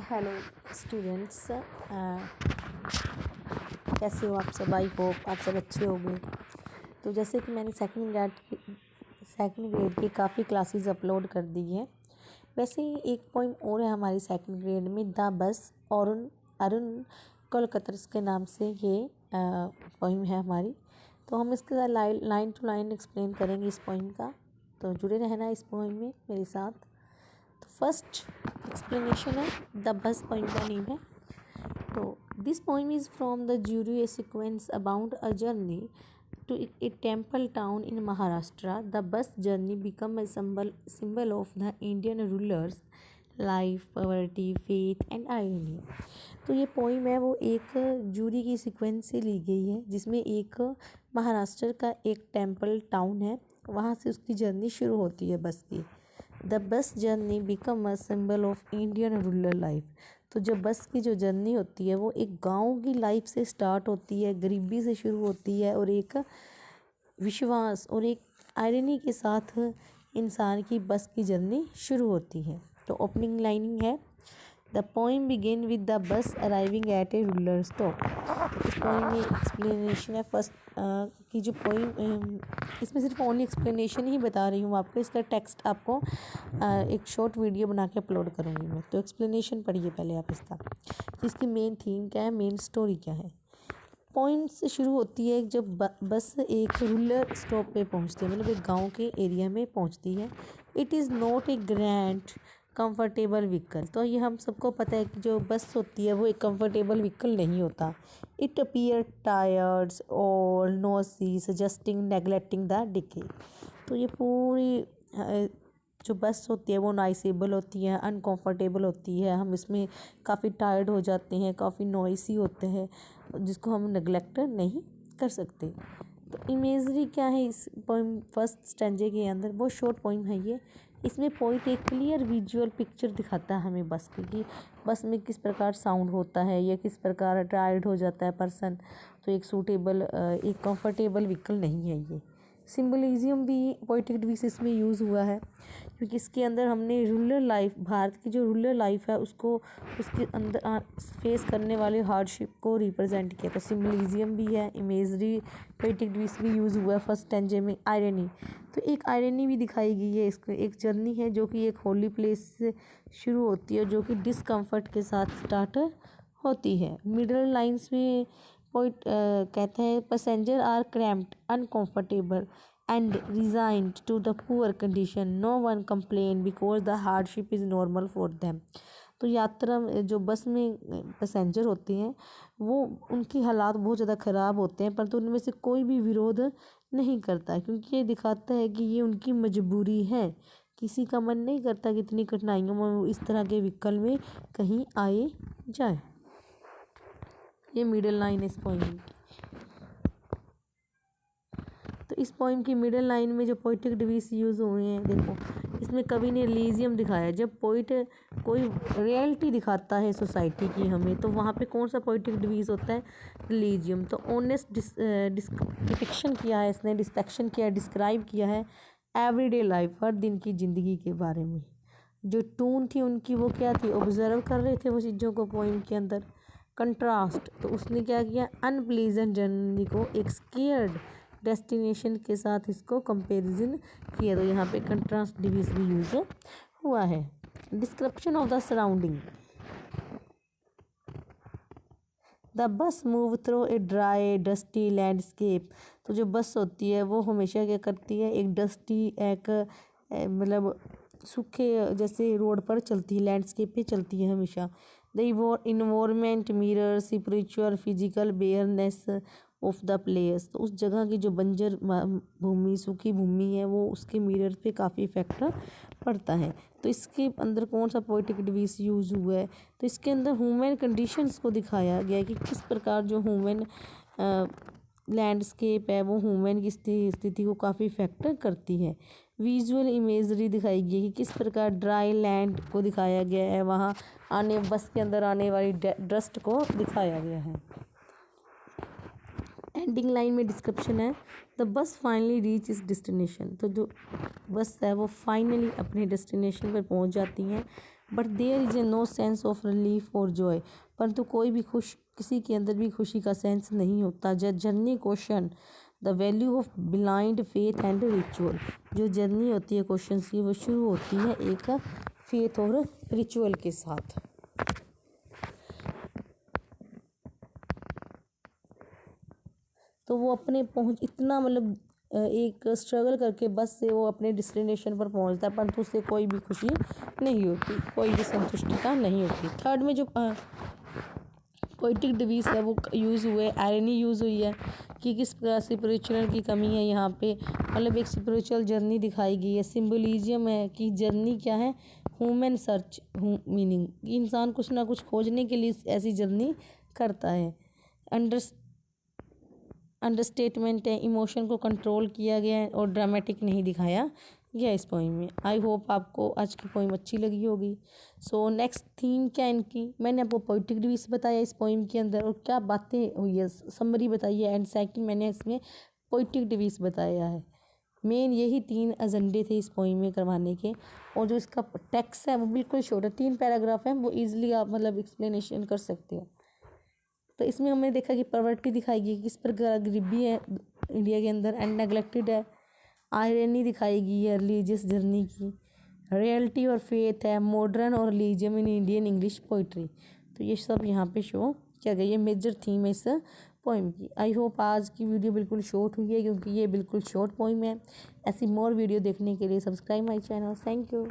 Hello students, कैसे हो आप सब। आई होप आप सब अच्छे होंगे। तो जैसे कि मैंने सेकंड ग्रेड की काफ़ी क्लासेस अपलोड कर दी हैं, वैसे ही एक पोइम और है हमारी सेकंड ग्रेड में, द बस अरुण कोलकाता के नाम से ये पोइम है हमारी। तो हम इसके साथ लाइन टू लाइन एक्सप्लेन करेंगे इस पोइम का, तो जुड़े रहना इस पोइम में मेरे साथ। तो फर्स्ट एक्सप्लेनेशन है, द बस पोइम का नेम है। तो this poem is from the Jejuri a sequence about a journey to a temple town in Maharashtra. The bus journey become a symbol of the Indian rulers life, poverty, faith and irony. तो ये poem है वो एक jury की sequence से ली गई है, जिसमें एक महाराष्ट्र का एक टेम्पल टाउन है, वहाँ से उसकी जर्नी शुरू होती है बस की। The bus journey become a symbol of Indian rural life. तो जब बस की जो जर्नी होती है वो एक गांव की लाइफ से स्टार्ट होती है, गरीबी से शुरू होती है और एक विश्वास और एक आयरनी के साथ इंसान की बस की जर्नी शुरू होती है। तो ओपनिंग लाइनिंग है, the poem begin with the bus arriving at A rural stop. इस पोइम में एक्सप्लेनेशन है फर्स्ट की जो पोइम, इसमें सिर्फ ओनली एक्सप्लेनेशन ही बता रही हूँ आपको। इसका टेक्स्ट आपको एक शॉर्ट वीडियो बना के अपलोड करूँगी मैं। तो एक्सप्लेनेशन पढ़िए पहले आप इसका, इसकी मेन थीम क्या है, मेन स्टोरी क्या है। पॉइंट से शुरू होती है जब बस एक रूरल स्टॉप पे पहुंचती है, मतलब एक गांव के एरिया में पहुंचती है। It is not a grand comfortable vehicle. तो ये हम सबको पता है कि जो बस होती है वो एक कंफर्टेबल व्हीकल नहीं होता। इट अपीयर टायर्ड्स और नोसी सजेस्टिंग नेगलेक्टिंग द डिके। तो ये पूरी जो बस होती है वो नॉइसेबल होती है, अनकंफर्टेबल होती है, हम इसमें काफ़ी टायर्ड हो जाते हैं, काफ़ी नॉइसी होते हैं, जिसको हम नेगलेक्ट नहीं कर सकते। तो इमेजरी क्या है इस पोइम फर्स्ट स्टैंजे के अंदर, वो शॉर्ट पोइम है ये। इसमें पोइट एक क्लियर विजुअल पिक्चर दिखाता है हमें बस की, कि बस में किस प्रकार साउंड होता है या किस प्रकार टायर्ड हो जाता है पर्सन। तो एक सूटेबल एक कंफर्टेबल व्हीकल नहीं है ये। सिम्बलिज्म भी पोइटिक डिवाइस इसमें यूज़ हुआ है, क्योंकि इसके अंदर हमने रूरल लाइफ, भारत की जो रूरल लाइफ है उसको, उसके अंदर फेस करने वाले हार्डशिप को रिप्रेजेंट किया। तो सिम्बलिज्म भी है, इमेजरी पोइटिक डिवाइस भी यूज़ हुआ है फर्स्ट स्टैंजे में। आयरनी, तो एक आयरनी भी दिखाई गई है इसको। एक जर्नी है जो कि एक होली प्लेस से शुरू होती है, जो कि डिसकम्फर्ट के साथ स्टार्ट होती है। मिडल लाइन्स में पोइट कहते हैं, passenger are cramped, uncomfortable and resigned to the poor condition, no one complain because the hardship is normal for them. तो यात्रा जो बस में पैसेंजर होते हैं वो, उनकी हालात बहुत ज़्यादा ख़राब होते हैं, परंतु उनमें से कोई भी विरोध नहीं करता है, क्योंकि ये दिखाता है कि ये उनकी मजबूरी है। किसी का मन नहीं करता कि इतनी कठिनाइयों में इस तरह के व्हीकल में कहीं आए जाए। ये मिडल लाइन है इस पोइम की। तो इस पोइम की मिडल लाइन में जो पोइटिक डिवाइस यूज़ हुए हैं, देखो इसमें कवि ने रिलीजियम दिखाया। जब पोइट कोई रियलिटी दिखाता है सोसाइटी की हमें, तो वहाँ पे कौन सा पोइटिक डिवाइस होता है, रिलीजियम। तो ऑनेस्ट डिपिक्शन किया है इसने, डिस्पेक्शन किया है, डिस्क्राइब किया है एवरीडे लाइफ, हर दिन की ज़िंदगी के बारे में। जो टून थी उनकी वो क्या थी, ऑब्जर्व कर रहे थे वो चीज़ों को पोइम के अंदर। कंट्रास्ट, तो उसने क्या किया, अनप्लीजेंट जर्नी को एक स्केयर्ड डेस्टिनेशन के साथ इसको कंपैरिजन किया। तो यहाँ पे कंट्रास्ट डिवाइस भी यूज़ हुआ है। Description of the surrounding, the bus move through a dry dusty landscape. तो जो बस होती है वो हमेशा क्या करती है, एक डस्टी, एक मतलब सूखे जैसे रोड पर चलती है, लैंडस्केप पे चलती है हमेशा। The environment mirror spiritual physical bareness of the place. तो उस जगह की जो बंजर भूमि, सूखी भूमि है, वो उसके मिरर पे काफ़ी इफेक्ट पड़ता है। तो इसके अंदर कौन सा पोइटिक डिवाइस यूज़ हुआ है, तो इसके अंदर ह्यूमन कंडीशंस को दिखाया गया है कि किस प्रकार जो ह्यूमन लैंडस्केप है वो ह्यूमन की स्थिति को काफ़ी इफेक्ट करती है। विजुअल इमेजरी दिखाई गई है कि किस प्रकार ड्राई लैंड को दिखाया गया है, वहाँ बस के अंदर आने वाली डस्ट को दिखाया गया है। एंडिंग लाइन में डिस्क्रिप्शन है, द बस फाइनली रीच इस डेस्टिनेशन। तो जो बस है वो फाइनली अपने डेस्टिनेशन पर पहुंच जाती हैं। But there is a no sense of relief और जॉय, परंतु कोई भी किसी के अंदर भी खुशी का सेंस नहीं होता। Journey question the value of blind faith and ritual, जो जर्नी होती है क्वेश्चन की वो शुरू होती है एक फेथ और रिचुअल के साथ। तो वो अपने पहुँच इतना मतलब एक स्ट्रगल करके बस से वो अपने डेस्टिनेशन पर पहुंचता है, परंतु उससे कोई भी खुशी नहीं होती, कोई भी संतुष्टिता नहीं होती। थर्ड में जो पोइटिक डिवीज़ है वो यूज़ हुए, आयरनी यूज़ हुई है कि किस प्रकार स्पिरिचुअल की कमी है यहाँ पे, मतलब एक स्पिरिचुअल जर्नी दिखाई गई है। सिम्बोलिज्म है कि जर्नी क्या है, ह्यूमन सर्च मीनिंग, इंसान कुछ ना कुछ खोजने के लिए ऐसी जर्नी करता है। अंडरस्टेटमेंट है, इमोशन को कंट्रोल किया गया है और ड्रामेटिक नहीं दिखाया गया इस पोइम में। आई होप आपको आज की पोइम अच्छी लगी होगी। सो नेक्स्ट थीम क्या इनकी, मैंने आपको पोइटिक डिवीज़ बताया इस पोइम के अंदर और क्या बातें हुई है, समरी बताई है, एंड सेकंड मैंने इसमें पोइटिक डिवीज़ बताया है। मेन यही 3 एजेंडे थे इस पोइम में करवाने के। और जो इसका टेक्स्ट है वो बिल्कुल शॉर्ट है, 3 पैराग्राफ है, वो ईजिली आप मतलब एक्सप्लेनेशन कर सकते हो। तो इसमें हमने देखा कि पॉवर्टी दिखाई गई, किस प्रकार गरीबी है इंडिया के अंदर, एंड नेगलेक्टेड है। आयरनी दिखाई गई है रिलीजियस जर्नी की। रियलिटी और फेथ है, मॉडर्न और रिलीजियम इन इंडियन इंग्लिश पोइट्री। तो ये सब यहाँ पे शो किया गया, ये मेजर थीम है इस पोइम की। आई होप आज की वीडियो बिल्कुल शॉर्ट हुई है क्योंकि ये बिल्कुल शॉर्ट पोइम है। ऐसी मोर वीडियो देखने के लिए subscribe my channel. Thank you.